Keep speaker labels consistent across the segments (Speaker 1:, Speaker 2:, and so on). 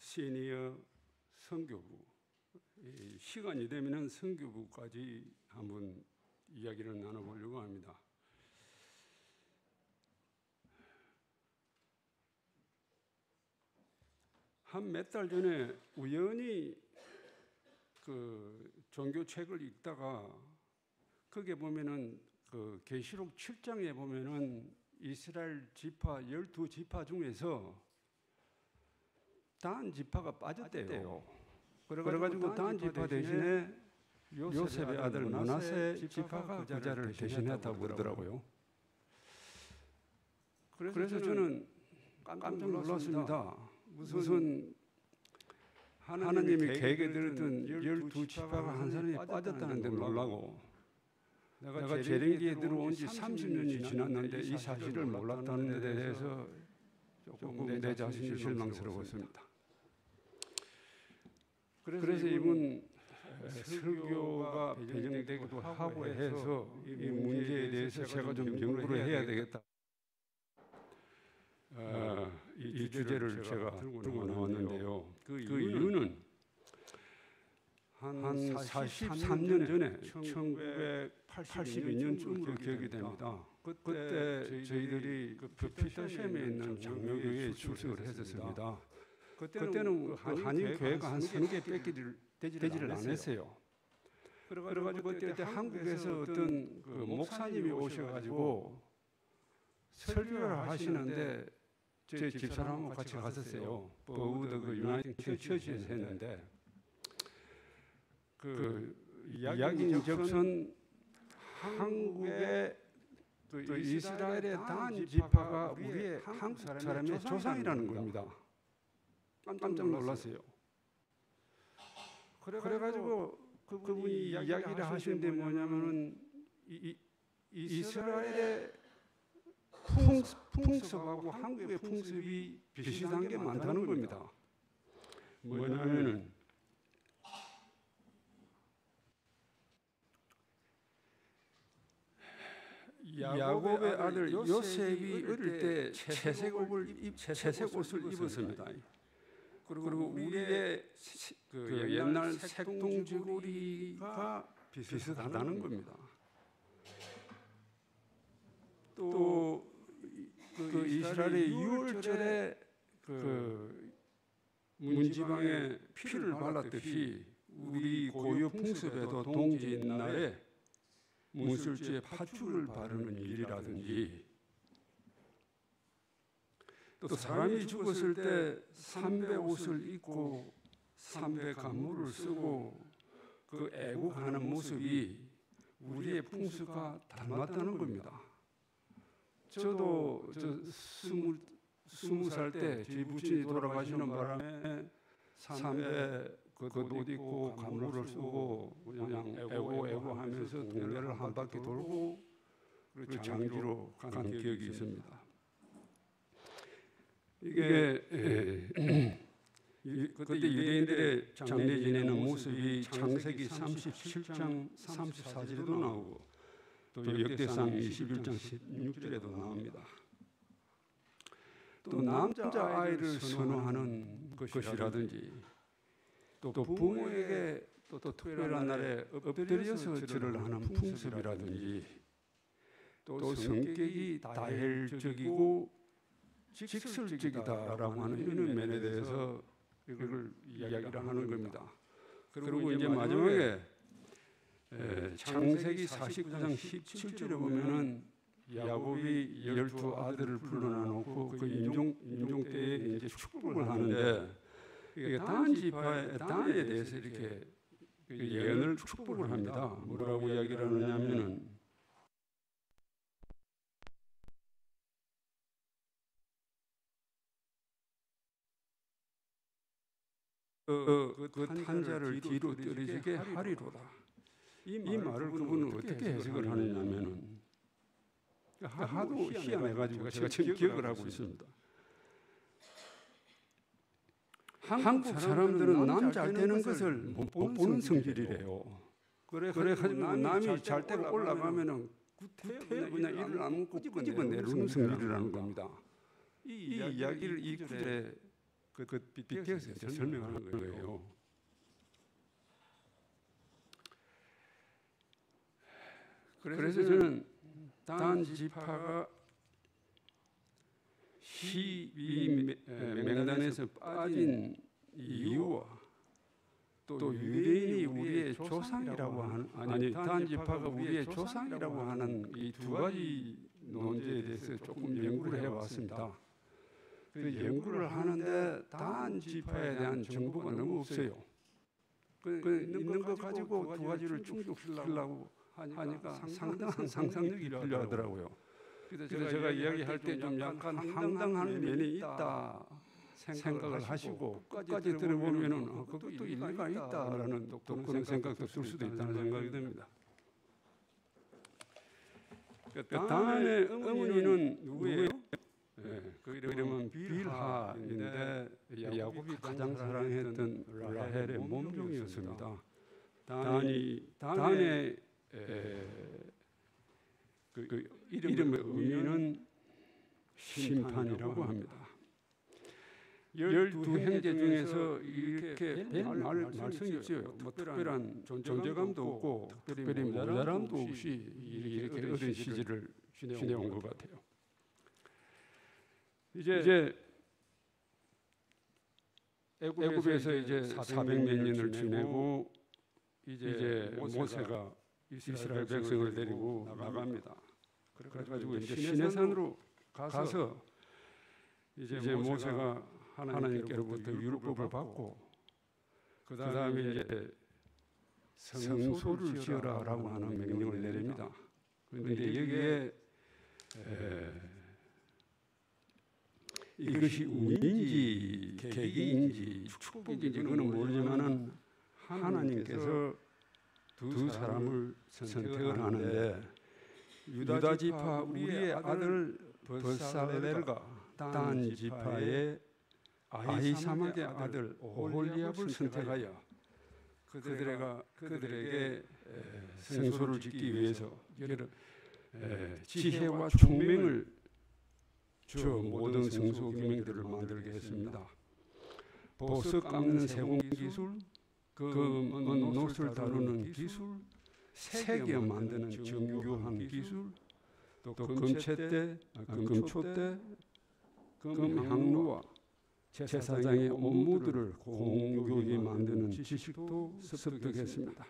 Speaker 1: 시니어 선교부, 시간이 되면 선교부까지 한번 이야기를 나눠보려고 합니다. 한 몇 달 전에 우연히 그 종교책을 읽다가 거기에 보면은 그 계시록 7장에 보면은 이스라엘 지파 12지파 중에서 단 지파가 빠졌대요. 그래가지고 단 지파 대신에 요셉의 아들 므낫세 지파가 그 자를 대신했다고 그러더라고요. 그래서 저는 깜짝 놀랐습니다. 무슨 하나님이 계획에 들었던 12지파가 한 사람이 빠졌다는데 놀라고, 내가 재림기에 들어온 지 30년이 지났는데 이 사실을 몰랐다는 데 대해서 조금 내 자신이 실망스러웠습니다. 그래서 이번 설교가 배정되기도 하고 해서 이 문제에 대해서 제가 좀 연구를 해야 되겠다. 이 주제를 제가 들고 나왔는데요. 그 이유는 한 43년 전에 1982년쯤으로 기억이 됩니다. 그때 저희들이 그 피터샘에 있는 장로교회에 출석을 했었습니다. 그때는 한인교회가 한 3개 되지를 않았어요. 그래가지고 그때 한국에서 어떤 그 목사님이 오셔가지고 설교를 하시는데 제 집사람하고 같이 갔었어요. 버우드 그 유나이티드 처치에서 했는데 그 이야기인 적선 한국의 그 이스라엘의 단 지파가 우리의 한국 사람의 조상이라는 겁니다. 깜짝 놀랐어요. 그래가지고 그분이 이야기를 하시는데 뭐냐면은 이스라엘의 풍습하고 한국의 풍습이 비슷한 게 많다는 겁니다. 뭐냐면은 야곱의 아들 요셉이 어릴 때 채색 옷을 입었습니다. 그리고 우리의 그 옛날 색동지구리가 비슷하다는 겁니다. 또 그 이스라엘의 6월절에 그 문지방에 피를 발랐듯이 우리 고유 풍습에도 동지인 날에 문술주에 팥죽을 바르는 일이라든지, 또 사람이 죽었을 때 삼배 옷을 입고 삼배 간물을 쓰고 그 애국하는 모습이 우리의 풍습과 닮았다는 겁니다. 저도 20살 때 저희 부친이 돌아가시는 바람에 삼배 그 옷 입고 간물을 쓰고 그냥 애고 하면서 동네를 한 바퀴 돌고 그리고 장지로 간 기억이 있습니다. 이게 그때 유대인들의 장례 지내는 모습이 창세기 37장 34절에도 나오고 또 역대상 21장 16절에도 나옵니다. 또 남자아이를 선호하는 것이라든지, 또 부모에게 또 특별한 날에 엎드려서 절을 하는 풍습이라든지, 또 성격이 다혈적이고 직설적이다라고 하는 이런 면에 대해서 이걸 이야기를 하는 겁니다. 그리고 이제 마지막에 창세기 49장 17절에 보면은 야곱이 12아들을 불러놔 놓고 그 임종 때에 이제 축복을 하는데, 이게 단 지파의 단에 대해서 이렇게 예언을 축복을 합니다. 뭐라고 이야기를 하느냐면은 그 탄자를 뒤로 떨어지게 하리로다. 이 말을 그분은 어떻게 해석을 하느냐면은 하도 희한해가지고 제가 지금 기억을 하고 있습니다. 한국 사람들은 남 잘 되는 것을 못 보는 성질이래요. 그래가지고 남이 잘 때가 올라가면은 그냥 이를 안 먹고 끄집어 내는 성질이라는 겁니다. 이 이야기를 이 구절에 그 빗대어서 설명하는 거예요. 그래서 저는 단지파가 시위 명단에서 빠진 이유와 또 유대인이 우리의 조상이라고 하는, 아니 단지파가 우리의 조상이라고 하는 이 두 가지 논제에 대해서 조금 연구를 해왔습니다. 그 연구를 하는데 단지파에 대한 정보가 너무 없어요. 있는 거 가지고 두 가지를 충족시키려고 하니까 상당한 상상력이 필요하더라고요. 그래서 제가 이야기할 때 좀 약간 황당한 면이 있다 생각을 하시고 끝까지 들어보면은 그것도 일리가 있다라는 그런 생각도 들 수도 있다는 생각이 듭니다. 다음에 어머니는 누구예요? 그 이름은 빌하인데 야곱이 가장 사랑했던 라헬의 몸종이었습니다. 단의 그 이름의 의미는 심판이라고 합니다. 12형제 중에서 이렇게 말씀이 없어요. 뭐 특별한 존재감도 없고 특별히 모자람도 없이 이렇게 어린 시절을 지내온 것 같아요. 이제 애굽에서 이제 400몇 년을 지내고 이제 모세가 이스라엘 백성을 데리고 나갑니다. 그래가지고 이제 시내산으로 가서 이제 모세가 하나님께로부터 율법을 받고 그 다음에 이제 성소를 지어라라고 하는 명령을 내립니다. 그런데 여기에 이것이 운인지 계기인지 축복인지 그는 모르지만은 하나님께서 두 사람을 선택을 하는데 유다 지파 우리의 아들 버살렐과 단 지파의 아히사막의 아들 오홀리압을 선택하여 그들에게 성소를 짓기 위해서 지혜와 총명을 주 모든 성소 기명들을 만들게 했습니다. 보석 깎는 세공 기술, 노술 다루는 기술, 세계 만드는 정교한 기술, 또 금채대, 금초대, 금향로와 제사장의 업무들을 공교히 만드는 지식도 습득했습니다.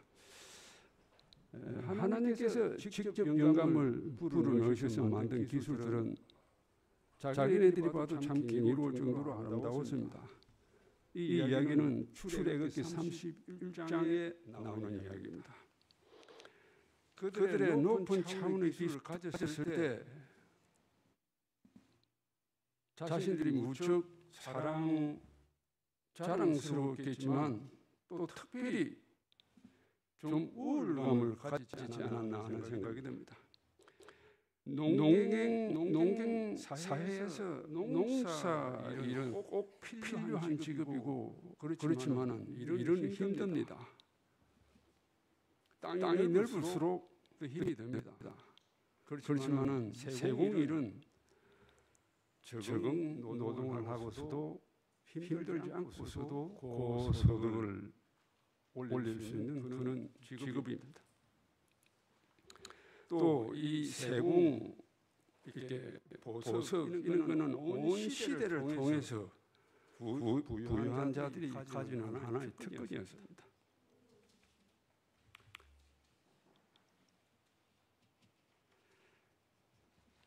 Speaker 1: 하나님께서 직접 영감을 불어넣으셔서 만든 기술들은 자기네들이 봐도 참 경이로울 정도로 아름다웠습니다. 이 이야기는 출애굽기 31장에 나오는 이야기입니다. 그들의 높은 차원의 기술을 가졌을 때 자신들이 무척 자랑스러웠겠지만 또 특별히 좀 우월감을 가지지 않았나 하는 생각이 듭니다. 농경 사회에서 농사 일은 꼭 필요한 직업이고 그렇지만은 일은 힘듭니다. 땅이 넓을수록 더 힘이 듭니다. 그렇지만은 세공일은 적응 노동을 하고서도 힘들지 않고서도 고소득을 올릴 수 있는 그런 직업입니다. 또 이 세공, 이렇게 보석 이런 거는 온 시대를 통해서 부유한 자들이 가지는 하나의 특권이었습니다.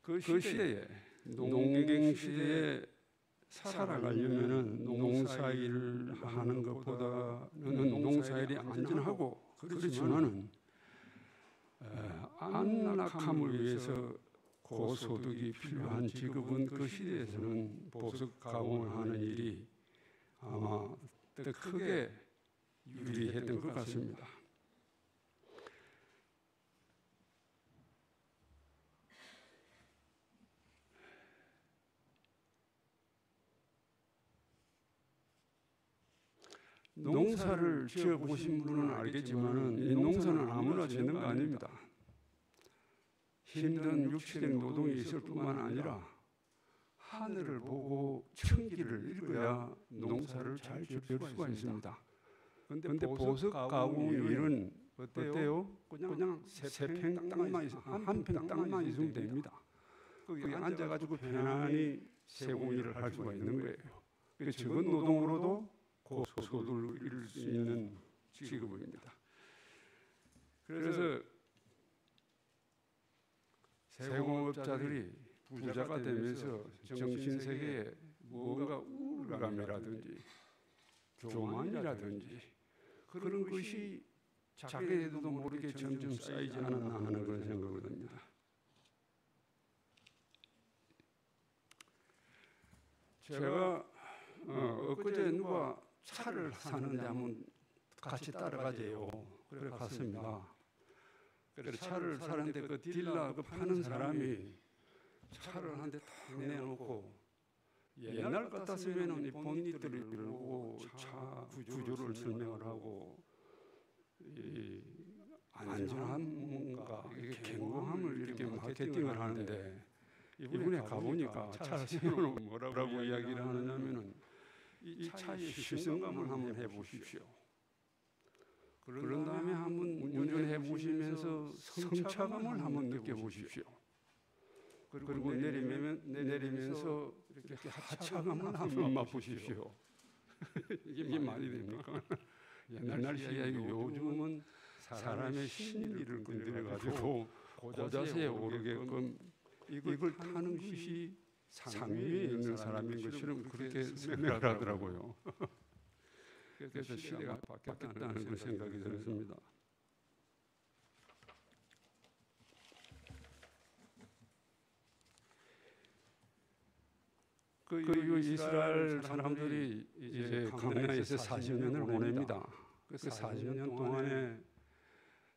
Speaker 1: 그 시대에 농경 시대에 살아가려면은 농사일을 하는 것보다는 농사일이 안전하고 그렇지만은 안락함을 위해서 고소득이 필요한 직업은 그 시대에서는 보석 가공을 하는 일이 아마 더 크게 유리했던 것 같습니다. 농사를 지어보신 분은 알겠지만은 이 농사는 아무나 짓는 거 아닙니다. 힘든 육체적 노동이 있을 뿐만 아니라 하늘을 보고 천기를 읽어야 농사를 잘 지을 수가 있습니다. 그런데 보석 가공 일은 어때요? 그냥 세 평 땅만 한 평 땅만 있으면 됩니다. 거기 앉아가지고 편안히 세공일을 할 수가 있는 거예요. 그 적은 노동으로도 고소득을 이룰 수 있는 직업입니다. 그래서 세공업자들이 부자가 되면서 정신세계에 뭔가 우울감이라든지 교만이라든지 그런 것이 자기들도 모르게 점점 쌓이지 않았나 하는 그런 생각을 합니다. 제가 엊그제 누가 차를 사는데 한번 같이 따라가재요. 그래 갔습니다. 그래서 차를 사는데 그 딜러 그 파는 사람이 차를 한 대 탁 내놓고 옛날 같았으면 이 본닛들을 열고 차 구조를 설명을 하고 이 안전함과 견고함을 이렇게 마케팅을 하는데 이번에 가보니까 차를 세우는 뭐라고 이야기를 하느냐면은 이 차의 시선감을 한번 해보십시오. 그런 다음에 한번 운전해 보시면서 성차감을 한번 느껴보십시오. 그리고 내리면서 이렇게 하차감을 한번 맛보십시오. 이게 말이 됩니까? 옛날 시야이고 요즘은 사람의 심리를 건드려가지고 고자세에 오르게끔 이걸 타는 것이 상위에 있는 사람인 것처럼 그렇게 생각을 하더라고요. 그래서 시대가 바뀌었다는 그런 생각이 들었습니다. 그 이스라엘 사람들이 이제 광야에서 40년을 보냅니다. 그 40년 동안에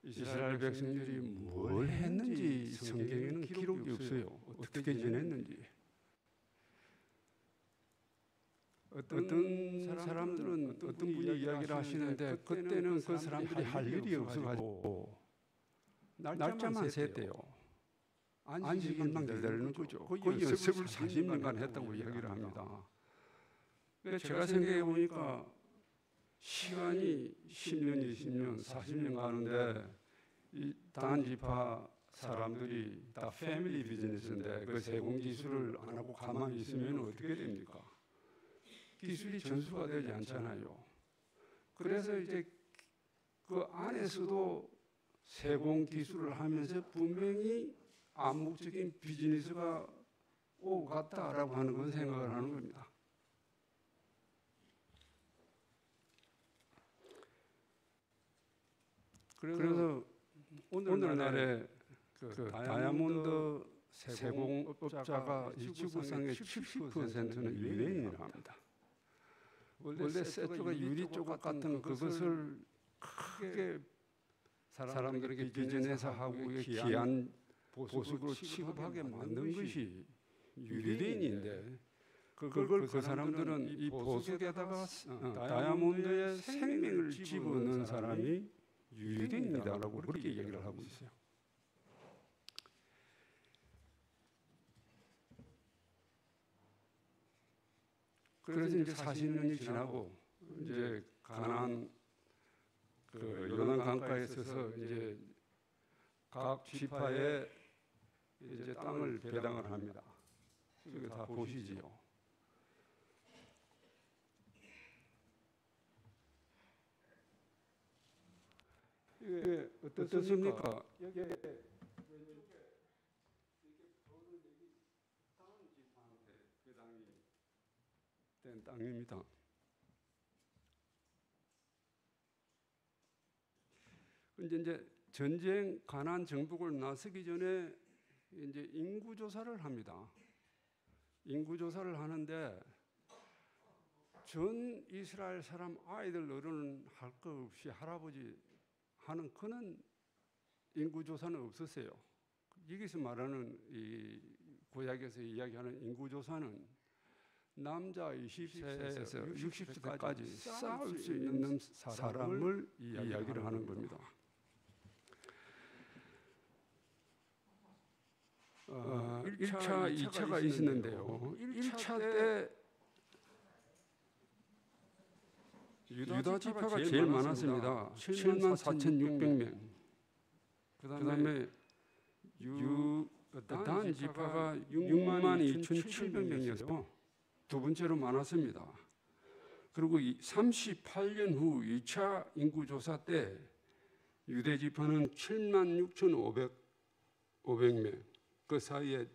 Speaker 1: 이스라엘 백성들이 뭘 했는지 성경에는 기록이 없어요. 어떻게 지냈는지. 어떤 사람들은 어떤 분이 이야기를 하시는데 그때는 그 사람들이 할 일이 없어가지고 날짜만 셌대요. 안식일만 기다리는 거죠. 그 연습을 40년간 했다고 이야기를 합니다. 제가 생각해 보니까 시간이 10년, 20년, 40년 가는데 이 단지파 사람들이 다 패밀리 비즈니스인데 그 세공 기술을 안 하고 가만히 있으면 어떻게 됩니까? 기술이 전수가 되지 않잖아요. 그래서 이제 그 안에서도 세공 기술을 하면서 분명히 암묵적인 비즈니스가 오고 갔다라고 하는 건 생각을 하는 겁니다. 그래서 오늘날에 그 다이아몬드 세공업자가 이 지구상의 70%는 유대인이라고 합니다. 원래 세트가 유리 조각 같은 그것을 크게 사람들에게 비전해서 하고 귀한 보석으로 취급하게 만든 것이 유대인인데 그걸 그 사람들은 이 보석에다가 다이아몬드의 생명을 집어넣은 사람이 유대인이다라고 그렇게 얘기를 하고 있어요. 그래서 이제 40년이 지나고 이제 가나안 그 요단 강가에 있어서 이제 각 지파에 이제 땅을 배당을 합니다. 이거 다 보시지요. 이게 어떻습니까? 여기 왼쪽에 이렇게 보는 여기 다른 지파한테 배당이 된 땅입니다. 이제 전쟁 가나안 정복을 나서기 전에 이제 인구 조사를 합니다. 인구 조사를 하는데 전 이스라엘 사람 아이들 어른 할 것 없이 할아버지 하는 그런 인구 조사는 없었어요. 여기서 말하는 이 구약에서 이야기하는 인구 조사는 남자 20세에서 60세까지 싸울 수 있는 사람을 이야기를 하는 겁니다. 1차, 2차가 있었는데요. 1차 때 유다 지파가 제일 많았습니다. 74,600명. 그다음에 단 지파가 62,700명이었어요. 두 번째로 많았습니다. 그리고 38년 후 2차 인구조사 때 유대 지파는 76,500명, 그 사이에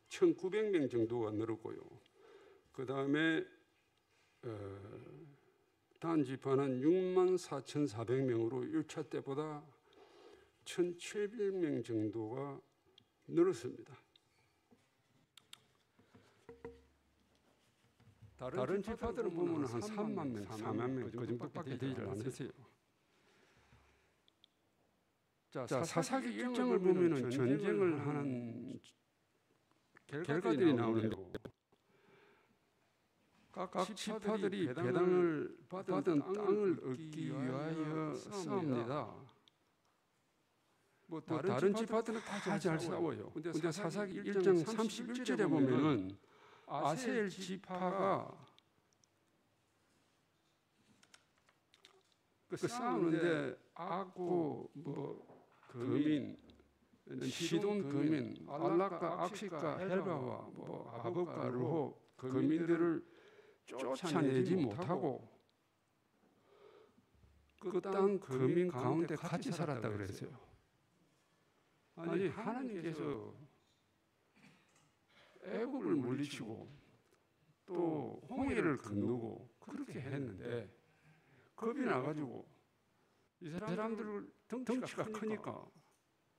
Speaker 1: 1,900명 정도가 늘었고요. 그 다음에 단 지파는 64,400명으로 1차 때보다 1,700명 정도가 늘었습니다. 다른 지파들은 보면 한 3만 명, 4만 명 그 정도밖에 되지 않으세요. 자, 사사기 일정을 보면은 전쟁을 하는 결과들이 나오는데 각 지파들이 배당을 받은 땅을 얻기 위하여 싸웁니다. 다른 지파들은 다 잘 싸워요. 근데 사사기 1장 31절에 보면은 아셀 지파가 싸우는데 아고 거민, 시돈 거민, 알락과 악시과 헬바와 아법과 르홉 거민들을 쫓아내지 못하고 그 땅 거민 가운데 같이 살았다 그랬어요. 아니 하나님께서 애국을 물리치고 또 홍해를 건너고 그렇게 했는데 겁이 나가지고 이 사람들 덩치가 크니까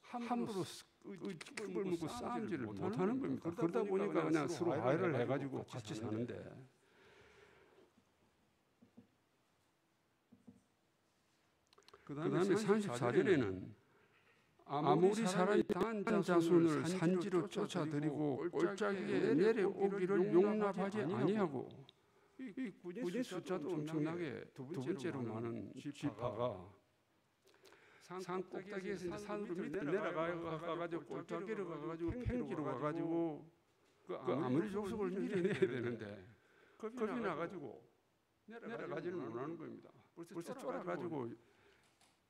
Speaker 1: 함부로 뿔 물고 싸움질을 못하는 겁니다. 그러다 보니까 그냥 서로 화해를 해가지고 같이 사는데 그 다음에 34절에는 아무리 사람이 단 자손을 산지로 쫓아들이고 골짜기에 내려오기를 용납하지 아니하고 이 군인 숫자도 엄청나게 두 번째로 많은 지파가 산 꼭대기에서 이제 산으로 밑에 내려가가지고 골짜기로 가가지고 팽지로 가가지고 그 아무리 족속을 밀어내야 되는데 겁이 나가지고 내려가지는 못하는 겁니다. 벌써 쫄아가지고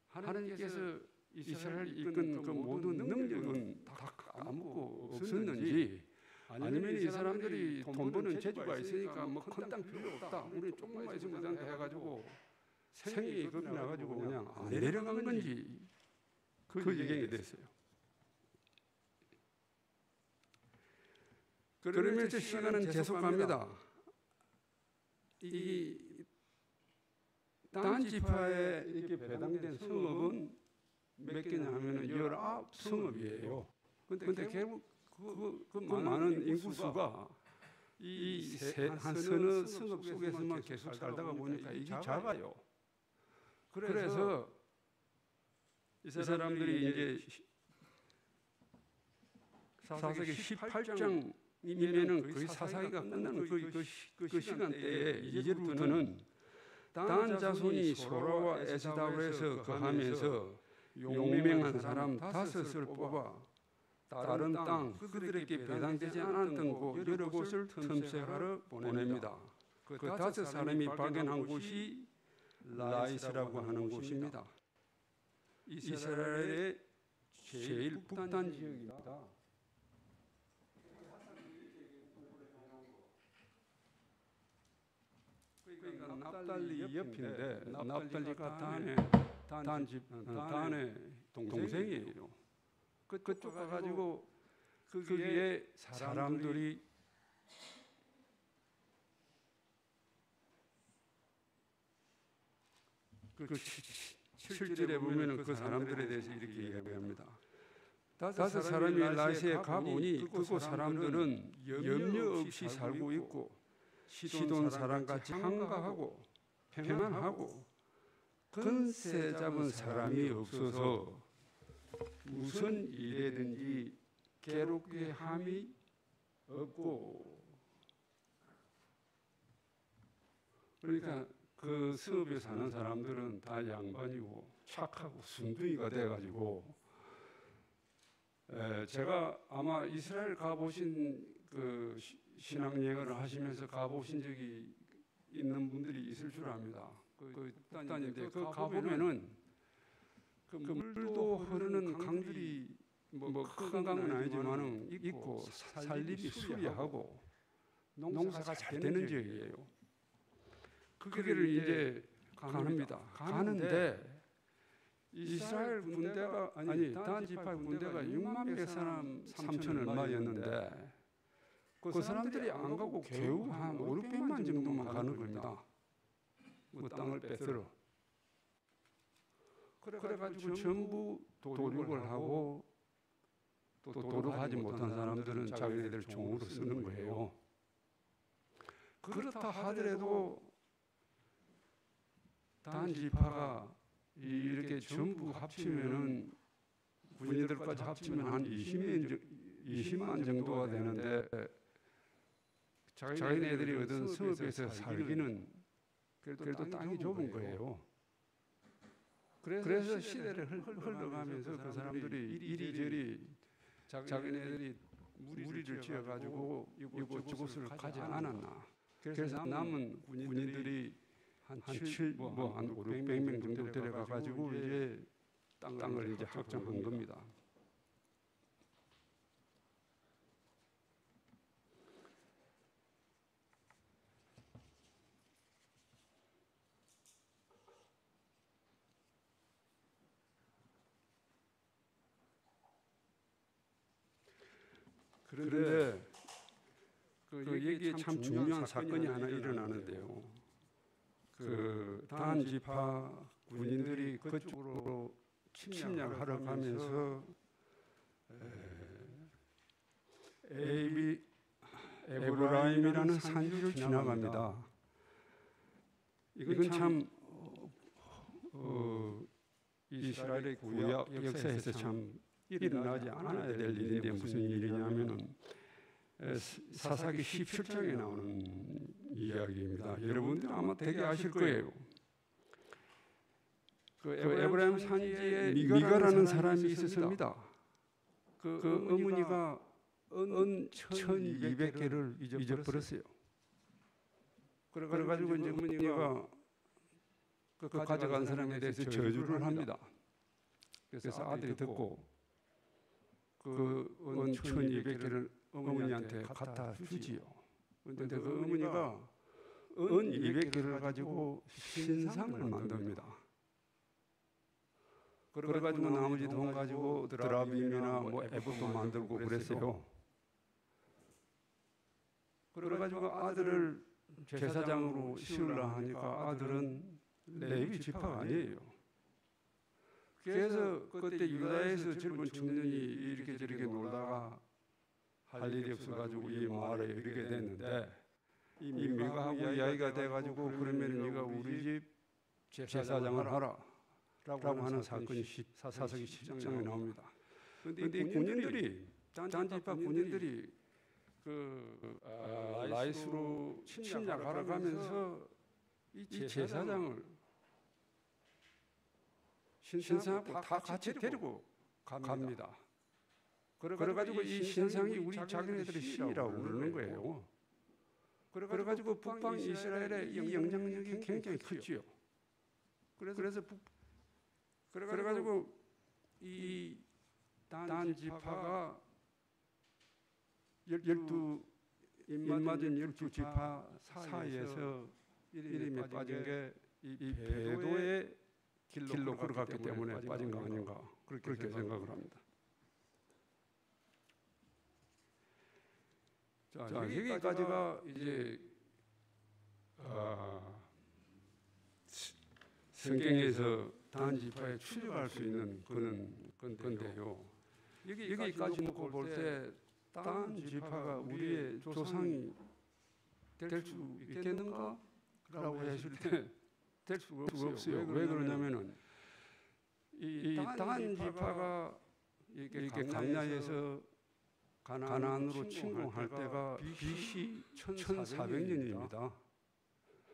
Speaker 1: 하나님께서 이스라엘 이끈 그 모든 능력은 다 까먹고 없었는지 아니면 이 사람들이 돈 버는 재주가 있으니까 뭐 큰 땅 필요 없다. 우리 조금만 있으면 된다 해가지고 생이 겁이 나가지고 그냥 안 내려간 건지 그 얘기가 됐어요. 그러면서 시간은 계속합니다. 이 단 지파에 이렇게 배당된 성읍은 몇 개냐 하면은 19성읍이에요. 근데 결국 그 많은 인구수가 한 서너 성읍 속에서만 계속 살다가 보니까 이게 작아요. 그래서 이 사람들이 이제 사사기 18장이면은 거의 사사기가 끝나는 그 시간대에 이제부터는 단 자손이 소라와 에스다올에서 거하면서 용맹한 사람 5을 뽑아 다른 땅 그들에게 배당되지 않았던 곳 여러 곳을 탐색하러 보냅니다. 그 5사람이 발견한 곳이 라이스라고 하는 곳입니다. 이스라엘의 제일 북단 지역입니다. 그러니까 납달리 옆인데 납달리가 단의 동생이에요. 그쪽 가가지고 거기에 사람들이 그 7절에 보면은 그 사람들에 대해서 이렇게 얘기합니다. 5사람이 라이스에 가보니 그곳 사람들은 염려 없이 살고 있고 시돈 사람같이 한가하고 평안하고 건세 잡은 사람이 없어서 무슨 일에든지 괴롭게 함이 없고 그러니까 그 성읍에 사는 사람들은 다 양반이고 착하고 순둥이가 돼가지고 제가 아마 이스라엘 가보신 그 신앙 여행을 하시면서 가보신 적이 있는 분들이 있을 줄 압니다. 그 북단인데 그 가보면은 그 물도 흐르는 강들이 뭐 큰 강은 아니지만은 있고 산림이 수려하고 농사가 잘 되는 지역이에요. 그 길을 이제 가는데 이스라엘 군대가 단 지파 군대가 6만 몇 사람 3천 얼마였는데 그 사람들이 안 가고 겨우 한 5, 600만 정도만 가는 겁니다. 뭐 땅을 뺏으러. 그래가지고 전부 도륙을 하고 또 도륙하지 못한 사람들은 자기네들 종으로 쓰는 거예요. 그렇다 하더라도 단 지파가 이렇게 전부 합치면은 군인들까지 합치면 한 20만 정도가 되는데 자기네들이 얻은 성읍에서 살기는 그래도 땅이 좁은 거예요. 그래서 시대를 흘러가면서 그 사람들이 이리저리 자기네들이 무리를 지어가지고 이곳저곳을 가지 않았나. 그래서 남은 군인들이 한 5, 600명 정도 데려가가지고 이제 땅을 이제 확정한 겁니다. 그런데 여기에 참 중요한 사건이 하나 일어나는데요. 그 단 지파 군인들이 그쪽으로 침략하러 가면서 에브라임이라는 산지를 지나갑니다. 이건 참 이스라엘의 구약 역사에서 참 일어나지 않아야 될 일인데 무슨 일이냐면은 사사기 17장에 나오는 이야기입니다. 여러분들 아마 되게 아실 거예요. 그 에브라임 산지에 미가라는 사람이 있었습니다. 그 어머니가 은 1200개를 잊어버렸어요. 그래가지고 이제 어머니가 그 가져간 사람에 대해서 저주를 합니다. 그래서 아들이 듣고 그 은 1200개를 어머니한테 갖다 주지요. 그런데 그 어머니가 은 200개를 가지고 신상을 만듭니다. 그래가지고 나머지 돈 가지고 드라빔이나 뭐 에봇도 만들고 그랬어요. 그래가지고 아들을 제사장으로 씌우려 하니까 아들은 레위 지파가 아니에요. 그래서 그때 유다에서 젊은 청년이 이렇게 저렇게 놀다가 할 일이 없어가지고 이 마을에 이르게 됐는데 이 미가하고 이야기가 돼가지고 그러면 네가 우리 집 제사장을 하라 라고 하는 사건이 사사기 17장에 나옵니다. 그런데 이 군인들이 딴지파 군인들이 라이스로 침략하러 가면서 이 제사장을 신상하고 다 같이 데리고 갑니다. 그래가지고 이 신상이 우리 자기네들의 신이라고 그러는 거예요. 그래가지고 북방 이스라엘의 이 영향력이 굉장히 크지요. 그래가지고 이 단 지파가 12 지파 사이에서 이름이 빠진 게 이 배도의 길로 걸어갔기 때문에 빠진 거 아닌가 그렇게 생각을 합니다. 자, 여기까지가 이제 성경에서 단 지파에 출입할 수 있는 그런 건데요. 여기까지 놓고 볼 때 단 지파가 우리의 조상이 될 수 있겠는가? 라고 했을 때 될 수가 없어요. 왜 그러냐면은 이 단 지파가 이렇게 강야에서 가나안으로 침공할 때가 BC 1400년입니다.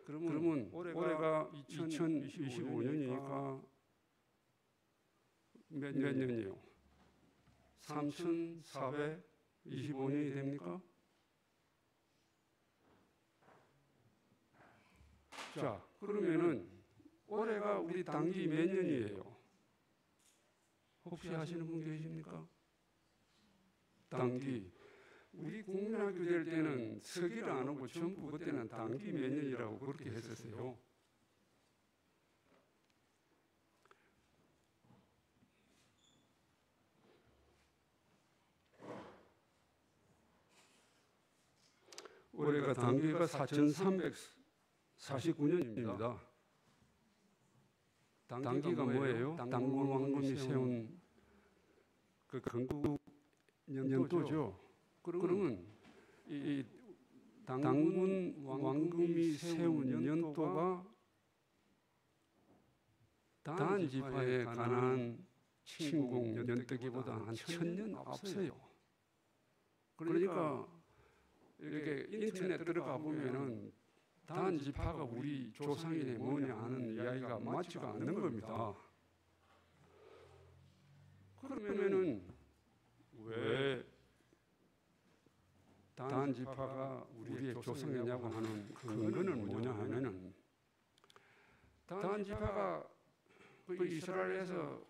Speaker 1: 그러면 올해가 2025년이니까 몇 년이요? 3,425년이 됩니까? 자, 그러면은 올해가 우리 당기 몇 년이에요? 혹시 아시는 분 계십니까? 당기. 우리 국민학교 될 때는 서기를 안 하고 전부 그때는 당기 몇 년이라고 그렇게 했었어요. 올해가 당기가 4,349년입니다. 당기가 뭐예요? 당군 왕금이 세운 그 건국 연도죠. 그러면 이 당군 왕금이 세운 연도가 단지파에 관한 침공 연대기보다 한 1,000년 앞서요. 그러니까 이렇게 인터넷 들어가 보면은 단지파가 우리 조상이네 뭐냐 하는 이야기가 맞지가 않는 겁니다. 그러면은 왜 단지파가 우리의 조상이냐고 하는 근거는 뭐냐 하면은 단지파가 그 이스라엘에서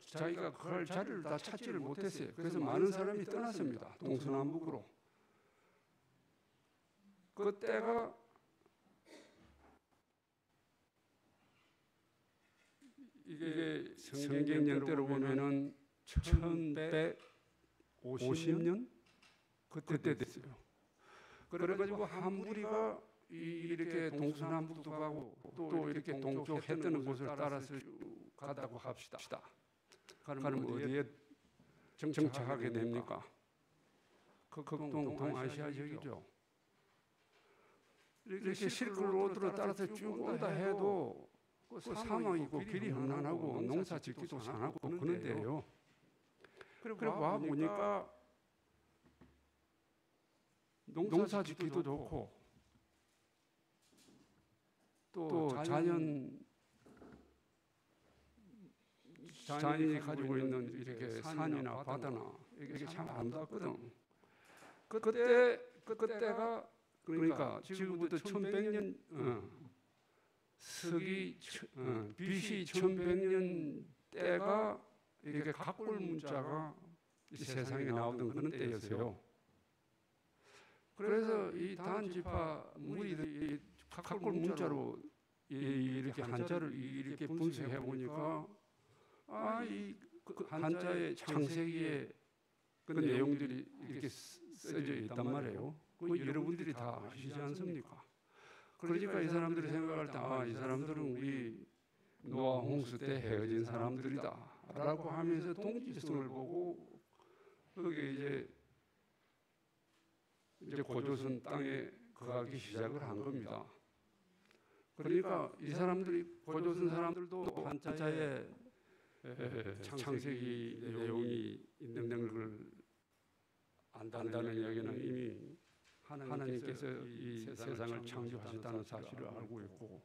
Speaker 1: 자기가 구할 자리를 다 찾지를 못했어요. 그래서 많은 사람이 떠났습니다. 동서남북으로. 그때가 이게 성경연대로 보면은 1150년 그때 됐어요. 그래가지고 한 무리가 이렇게 동서남북도 가고 또 이렇게 동쪽 해 뜨는 곳을 따라서 가다고 합시다. 그럼 어디에 정착하게 됩니까? 극동 동아시아 지역이죠. 이렇게 실크로드로 따라서 쭉 온다 해도 그 사막이고 길이 험난하고 농사 짓기도 잘하고 그런데요. 그리고 와 보니까 농사 짓기도 좋고 또 자연이 가지고 있는 이렇게 산이나 바다나 이게 참 아름답거든. 그때가 그러니까 지금부터 1100년 BC 1100년 때가 이렇게 각골 문자가 세상에 나오던 그런 때였어요. 그래서 이 단지파 무리들이 각골 문자로 이렇게 한자를 이렇게 분석해 보니까 이 한자의 창세기에 그 내용들이 이렇게 써져 있단 말이에요. 여러분들이 다 아시지 않습니까? 그러니까 이 사람들이 생각할 때 이 사람들은 우리 노아 홍수 때 헤어진 사람들이다 라고 하면서 동지성을 보고 거기에 이제 고조선 땅에 거하기 시작을 한 겁니다. 그러니까 이 사람들이 고조선 사람들도 한자에 창세기 내용이 있는 걸 안다는 이야기는 이미 하나님께서 이 세상을 창조하셨다는 사실을 알고 있고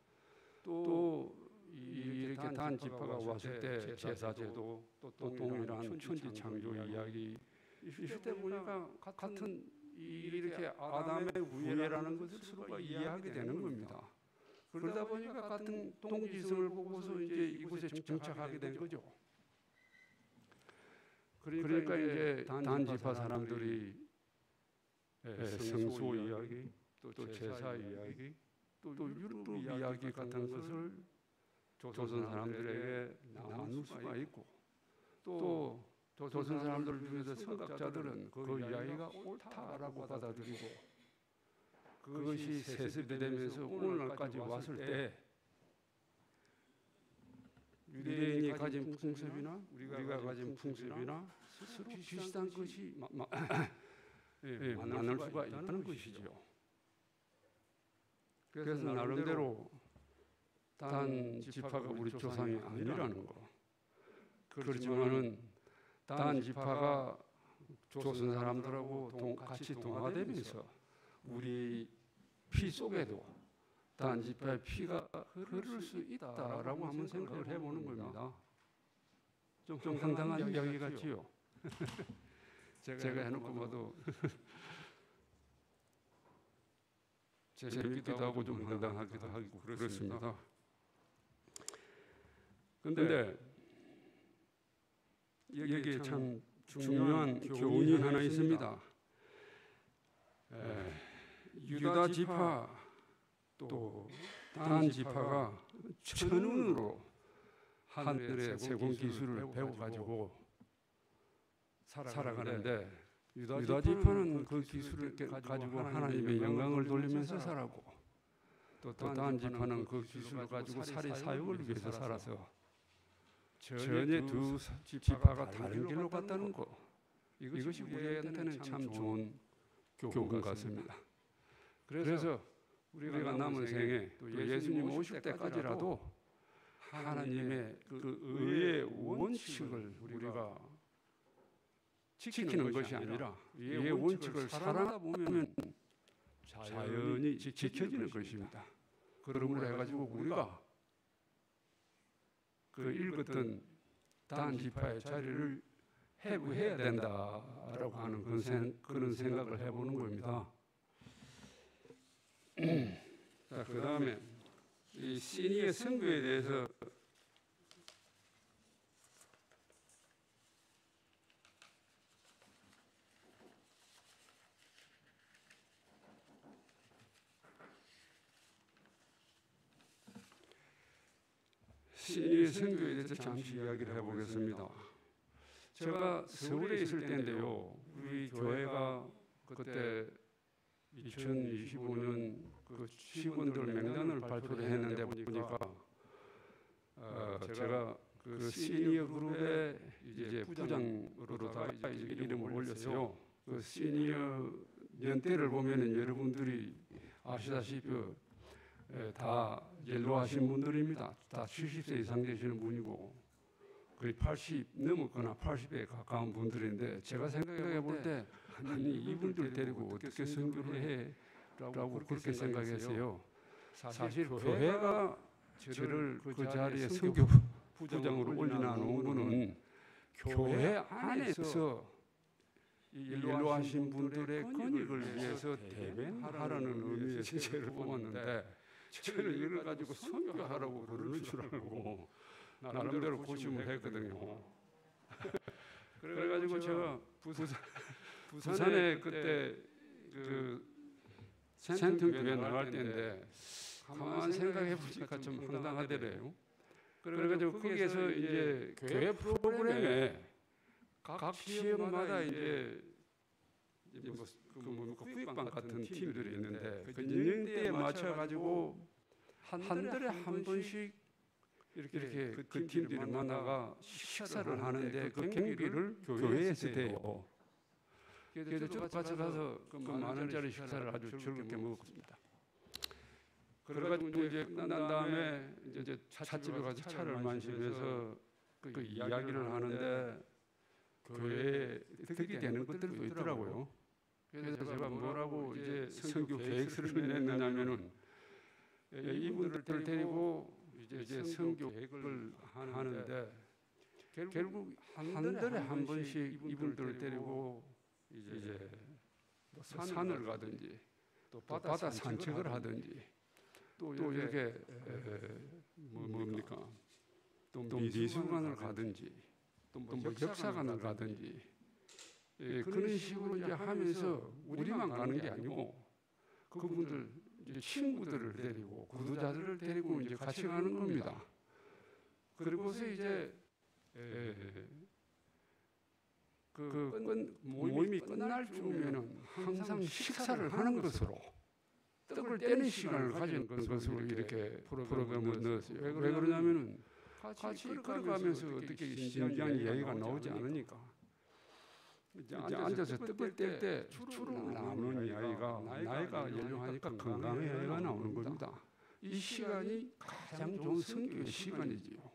Speaker 1: 또 이렇게 단지파가 왔을 때 제사제도 또 동일한 천지 창조 이야기 있을 때 보니까 같은 이렇게 아담의 후예라는 것을 서로가 이해하게 되는 겁니다. 그러다 보니까 같은 동지성을 보고서 이제 이곳에 정착하게 된 거죠. 그러니까 이제 단지파 사람들이 성소 이야기, 또 제사 이야기, 또 율법 이야기 같은 것을 조선 사람들에게 나눌 수가 있고 또 조선 사람들 중에서 선각자들은 그 이야기가 옳다라고 받아들이고 그것이 세습이 되면서 오늘날까지 왔을 때 유대인이 가진 풍습이나 우리가 가진 풍습이나 서로 비슷한 것이 만날 수가 있다는 것이죠. 그래서 나름대로 단 지파가 우리 조상이 아니라는 거. 그렇지만은 단 지파가 조선 사람들하고 같이 동화되면서 우리 피 속에도 단 지파의 피가 흐를 수 있다라고 한번 생각을 해보는 겁니다. 좀 황당한 이야기 같지요. 제가 해놓고 봐도 재밌기도 하고 좀 황당하기도 하고 그렇습니다. 그런데 여기에 참 중요한 교훈이 하나 있습니다. 유다 지파 또 단 지파가 천운으로 하늘의 세공 기술을 배워가지고 살아가는데 유다 지파는 그 기술을 가지고 하나님의 영광을 돌리면서 살았고 또 단 지파는 그 기술을 가지고 사리 사역을 위해서 살아서 전혀 두 지파가 다른 길로 갔다는 거, 이것이 우리한테는 참 좋은 교훈 같습니다. 그래서 우리가 남은 생에 또 예수님 오실 때까지라도 하나님의 그 의의 원칙을 우리가 지키는 것이 아니라 의의 원칙을 살아가다 보면 자연히 지켜지는 것입니다. 그러므로 해가지고 우리가 그 읽었던 단 지파의 자리를 해부해야 된다라고 하는 그런 생각을 해보는 겁니다. 자, 그 다음에 이 시니의 선교에 대해서 시니의 선교에 대해서 잠시 이야기를 해보겠습니다. 제가 서울에 있을 때인데요, 우리 교회가 그때 2025년 그 직원들 명단을 발표를 했는데 보니까 제가 그 시니어 그룹의 이제 부장으로 다 이제 이름을 올렸어요. 그 시니어 연대를 보면은 여러분들이 아시다시피 다 연로하신 분들입니다. 다 70세 이상 되시는 분이고 거의 80 넘었거나 80에 가까운 분들인데 제가 생각해 볼 때 아니 이분들 데리고 어떻게 선교를 해? 라고 그렇게 생각했어요. 사실 교회가 저를 그 자리에 선교 부장으로 올려놔 놓은 거는 교회 안에서 연로하신 분들의 권익을 위해서 대변하라는 의미에서 저를 뽑았는데 저는 이걸 가지고 선교하라고 그러는 줄 알고 나름대로 고심을 했거든요. 그래가지고 제가 부산에 그때 그 센텀교회 나갈 때인데 가만 생각해 보니까 좀 황당하더래요. 그래가지고 거기에서 이제 교회 프로그램에 각 지역마다 이제 후익반 같은 팀들이 있는데 그 연령대에 맞춰가지고 한 달에 한 번씩 이렇게 그 팀들을 만나가 식사를 하는데 그 경비를 교회에서 대요. 그래서 저도 같이 가서 그 10,000원짜리 식사를 아주 즐겁게 먹었습니다. 그래가지고 이제 끝난 다음에 이제 찻집에 가서 차를 마시면서 그 이야기를 하는데 교회에 득이 되는 것들도 있더라고요. 그래서 제가 뭐라고 이제 선교 계획서를 냈느냐면은 이분들을 데리고 이제 선교 계획을 하는데 결국 한 달에 한 번씩 이분들을 데리고 이제 산을 가든지 또 바다 산책을 하든지 또 이렇게 뭡니까 또 미술관을 가든지 또 뭐 역사관을 가든지 그런 식으로 이제 하면서 우리만 가는 게 아니고 그분들 이제 친구들을 데리고 구두자들을 데리고 이제 같이 가는 겁니다. 그리고서 이제 모임이 끝날 쯤이면은 항상 식사를 하는 것으로 떡을 떼는 시간을 가지는 것으로 이렇게 프로그램을 넣었어요. 왜 그러냐면은 같이 걸어가면서 어떻게 신기한 이야기가 나오지 않으니까 이제 앉아서 떡을 뗄 때 주로 나오는 이야기가 나이가 연령하니까 건강의 이야기가 나오는 겁니다. 이 시간이 가장 좋은 선교의 시간이지요.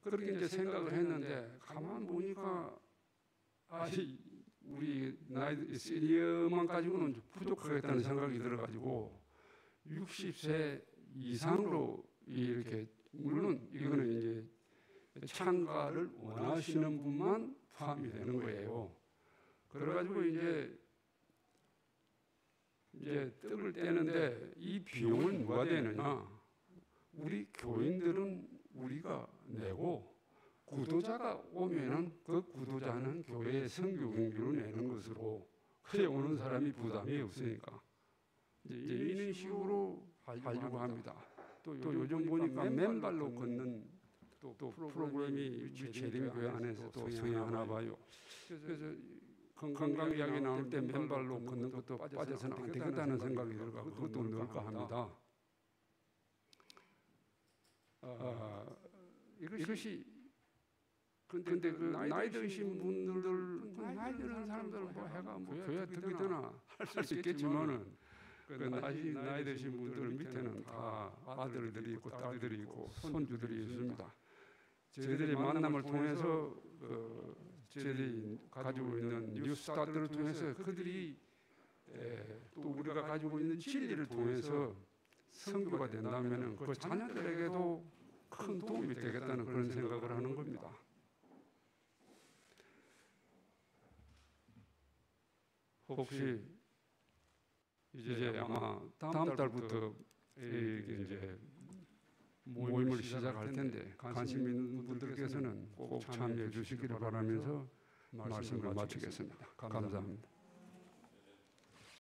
Speaker 1: 그렇게 이제 생각을 했는데 가만 보니까 우리 나이 시니어만 가지고는 부족하겠다는 생각이 들어가지고 60세 이상으로 이렇게 물론 이거는 이제 참가를 원하시는 분만 포함이 되는 거예요. 그래가지고 이제 떡을 떼는데 이 비용은 누가 되느냐? 우리 교인들은 우리가 내고 구도자가 오면은 그 구도자는 교회의 선교 경비를 내는 것으로 그래 오는 사람이 부담이 없으니까 이제 이런 식으로 하려고 합니다. 또 요즘 보니까 맨발로 걷는 또 프로그램이 재림교회 안에서 또 성행하나 봐요. 그래서 건강 이야기 나올 때 맨발로 걷는 것도 빠져서는 안 되겠다는 생각이 들어가 그것도 넣을까 합니다. 이것이 근데 그 나이 드신 분들 나이 드는 사람들 뭐 해가 뭐 교회 듣기 되나 할 수 있겠지만은 그 나이 드신 분들 밑에는 다 아들들이 있고 딸들이 있고 손주들이 있습니다. 저희들이 만남을 통해서 저희들이 가지고 있는 뉴스타트를 통해서 그들이 또 우리가 가지고 있는 진리를 통해서 선교가 된다면은 그 자녀들에게도 큰 도움이 되겠다는 그런 생각을 하는 겁니다. 혹시 이제 아마 다음 달부터 이제 모임을 시작할 텐데 관심 있는 분들께서는 꼭 참여해 주시기를 바라면서 말씀을 마치겠습니다. 감사합니다.